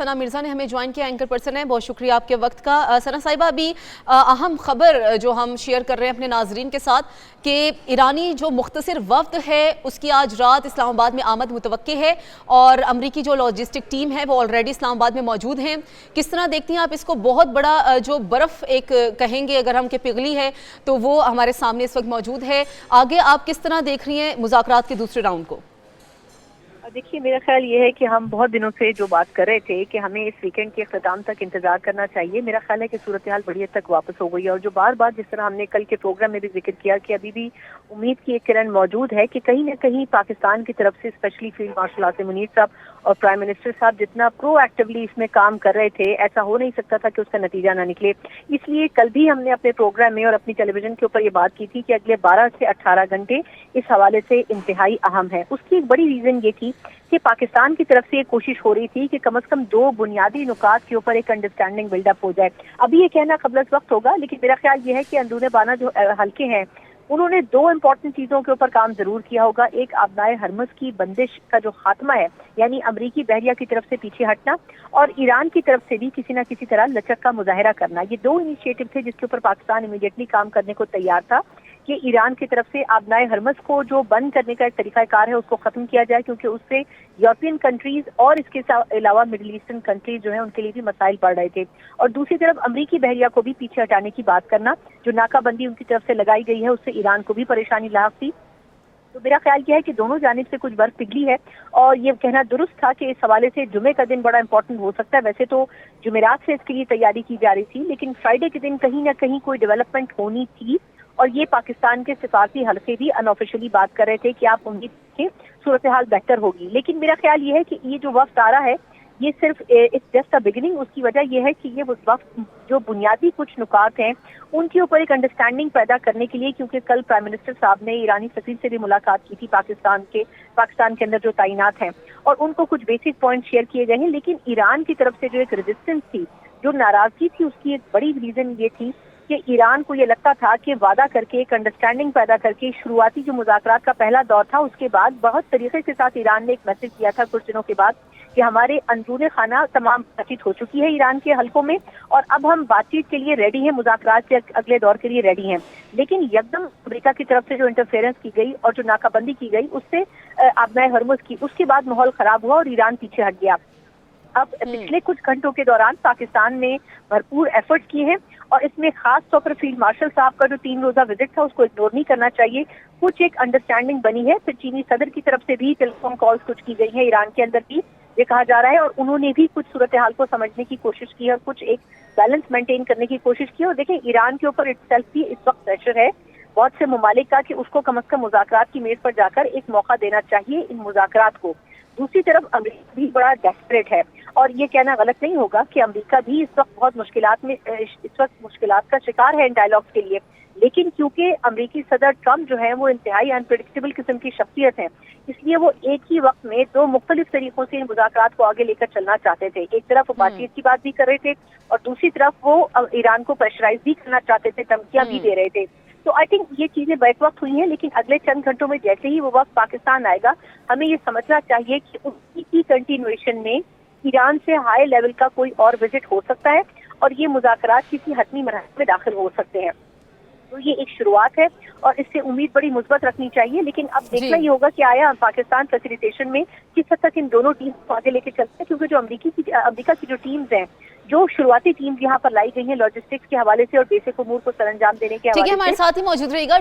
सना मिर्ज़ा ने हमें ज्वाइन किया, एंकर पर्सन है, बहुत शुक्रिया आपके वक्त का। सना साहिबा, अभी अहम खबर जो हम शेयर कर रहे हैं अपने नाजरीन के साथ कि ईरानी जो मुख्तसर वफ्द है उसकी आज रात इस्लामाबाद में आमद मुतवक्के है और अमरीकी जो लॉजिस्टिक टीम है वो ऑलरेडी इस्लामाबाद में मौजूद हैं। किस तरह देखती हैं आप इसको? बहुत बड़ा जो बर्फ़ एक कहेंगे अगर हम कि पिघली है तो वो हमारे सामने इस वक्त मौजूद है। आगे आप किस तरह देख रही हैं मुज़ाकरात के दूसरे राउंड को? देखिए, मेरा ख्याल ये है कि हम बहुत दिनों से जो बात कर रहे थे कि हमें इस वीकेंड के अख्ताम तक इंतजार करना चाहिए। मेरा ख्याल है कि सूरत हाल बड़ी हद तक वापस हो गई है और जो बार बार जिस तरह हमने कल के प्रोग्राम में भी जिक्र किया कि अभी भी उम्मीद की एक किरण मौजूद है कि कहीं ना कहीं पाकिस्तान की तरफ से specially field marshal Asim Munir साहब और प्राइम मिनिस्टर साहब जितना प्रोएक्टिवली इसमें काम कर रहे थे, ऐसा हो नहीं सकता था कि उसका नतीजा ना निकले। इसलिए कल भी हमने अपने प्रोग्राम में और अपनी टेलीविजन के ऊपर ये बात की थी कि अगले 12 से 18 घंटे इस हवाले से इंतहाई अहम है। उसकी एक बड़ी रीजन ये थी कि पाकिस्तान की तरफ से ये कोशिश हो रही थी कि कम से कम 2 बुनियादी नुकात के ऊपर एक अंडरस्टैंडिंग बिल्डअप हो जाए। अभी ये कहना कबल वक्त होगा, लेकिन मेरा ख्याल ये है कि अंदरूने बाना जो हल्के हैं उन्होंने 2 इंपॉर्टेंट चीजों के ऊपर काम जरूर किया होगा। एक आबनाए हरमस की बंदिश का जो खात्मा है, यानी अमरीकी बहरिया की तरफ से पीछे हटना, और ईरान की तरफ से भी किसी न किसी तरह लचक का मुजाहिरा करना। ये 2 इनिशिएटिव थे जिसके ऊपर पाकिस्तान इमीडिएटली काम करने को तैयार था कि ईरान की तरफ से आबनाए हरमस को जो बंद करने का एक तरीकाकार है उसको खत्म किया जाए, क्योंकि उससे यूरोपियन कंट्रीज और इसके अलावा मिडिल ईस्टर्न कंट्रीज जो है उनके लिए भी मसाइल बढ़ रहे थे। और दूसरी तरफ अमरीकी बहरिया को भी पीछे हटाने की बात करना, जो नाकाबंदी उनकी तरफ से लगाई गई है उससे ईरान को भी परेशानी लाहक थी। तो मेरा ख्याल यह है कि दोनों जानिब से कुछ बर्फ पिघली है और ये कहना दुरुस्त था कि इस हवाले से जुमे का दिन बड़ा इंपॉर्टेंट हो सकता है। वैसे तो जुमेरात से इसके लिए तैयारी की जा रही थी, लेकिन फ्राइडे के दिन कहीं ना कहीं कोई डेवलपमेंट होनी थी और ये पाकिस्तान के सिफारती हल्के भी अनऑफिशियली बात कर रहे थे कि आप उम्मीद के सूरत हाल बेहतर होगी। लेकिन मेरा ख्याल ये है कि ये जो वक्त आ रहा है ये सिर्फ इट्स जस्ट अ बिगिनिंग। उसकी वजह यह है कि ये उस वक्त जो बुनियादी कुछ नुकात हैं उनके ऊपर एक अंडरस्टैंडिंग पैदा करने के लिए, क्योंकि कल प्राइम मिनिस्टर साहब ने ईरानी सफीर से भी मुलाकात की थी पाकिस्तान के अंदर जो तैनात हैं, और उनको कुछ बेसिक पॉइंट शेयर किए गए हैं। लेकिन ईरान की तरफ से जो एक रेजिस्टेंस थी, जो नाराजगी थी, उसकी एक बड़ी रीजन ये थी कि ईरान को ये लगता था कि वादा करके एक अंडरस्टैंडिंग पैदा करके शुरुआती जो मुज़ाकरात का पहला दौर था उसके बाद बहुत तरीके के साथ ईरान ने एक मैसेज दिया था कुछ दिनों के बाद कि हमारे अंदरूने खाना तमाम बातचीत हो चुकी है ईरान के हलकों में और अब हम बातचीत के लिए रेडी हैं, मुज़ाकरात के अगले दौर के लिए रेडी हैं। लेकिन यकदम अमेरिका की तरफ से जो इंटरफेरेंस की गई और जो नाकाबंदी की गई उससे आबनाए हरमुज की, उसके बाद माहौल खराब हुआ और ईरान पीछे हट गया। अब पिछले कुछ घंटों के दौरान पाकिस्तान ने भरपूर एफर्ट किए हैं और इसमें खास तौर पर फील्ड मार्शल साहब का जो 3 रोजा विजिट था उसको इग्नोर नहीं करना चाहिए। कुछ एक अंडरस्टैंडिंग बनी है, फिर चीनी सदर की तरफ से भी टेलीफोन कॉल्स कुछ की गई है ईरान के अंदर भी, ये कहा जा रहा है, और उन्होंने भी कुछ सूरत हाल को समझने की कोशिश की है और कुछ एक बैलेंस मेंटेन करने की कोशिश की। और देखें, ईरान के ऊपर इटसेल्फ भी इस वक्त प्रेशर है बहुत से ममालिक का कि उसको कम से कम मुज़ाकरात की मेज पर जाकर एक मौका देना चाहिए इन मुज़ाकरात को। दूसरी तरफ अमेरिका भी बड़ा डेस्परेट है और ये कहना गलत नहीं होगा कि अमेरिका भी इस वक्त बहुत मुश्किलात का शिकार है इन डायलॉग्स के लिए। लेकिन क्योंकि अमेरिकी सदर ट्रम्प जो है वो इंतहाई अनप्रेडिक्टेबल किस्म की शख्सियत है, इसलिए वो एक ही वक्त में 2 मुख्तलिफ तरीकों से इन मुज़ाकरात को आगे लेकर चलना चाहते थे। एक तरफ वो बातचीत की बात भी कर रहे थे और दूसरी तरफ वो ईरान को प्रेशराइज भी करना चाहते थे, धमकियां भी दे रहे थे। तो आई थिंक ये चीजें बैक वक्त हुई हैं, लेकिन अगले चंद घंटों में जैसे ही वो वक्त पाकिस्तान आएगा हमें ये समझना चाहिए कि उसी की कंटिन्यूएशन में ईरान से हाई लेवल का कोई और विजिट हो सकता है और ये मुज़ाकरात किसी हतमी मरहले में दाखिल हो सकते हैं। तो ये एक शुरुआत है और इससे उम्मीद बड़ी मुस्बत रखनी चाहिए। लेकिन अब देखना ही होगा कि आया पाकिस्तान फैसिलिटेशन में किस हद तक इन दोनों टीम को आगे लेके चलते हैं, क्योंकि जो अमेरिका की जो टीम्स हैं, जो शुरुआती टीम्स यहाँ पर लाई गई हैं लॉजिस्टिक्स के हवाले से और बेसिक उमूर को सरंजाम देने के हवाले से। हमारे साथ ही मौजूद रहेगा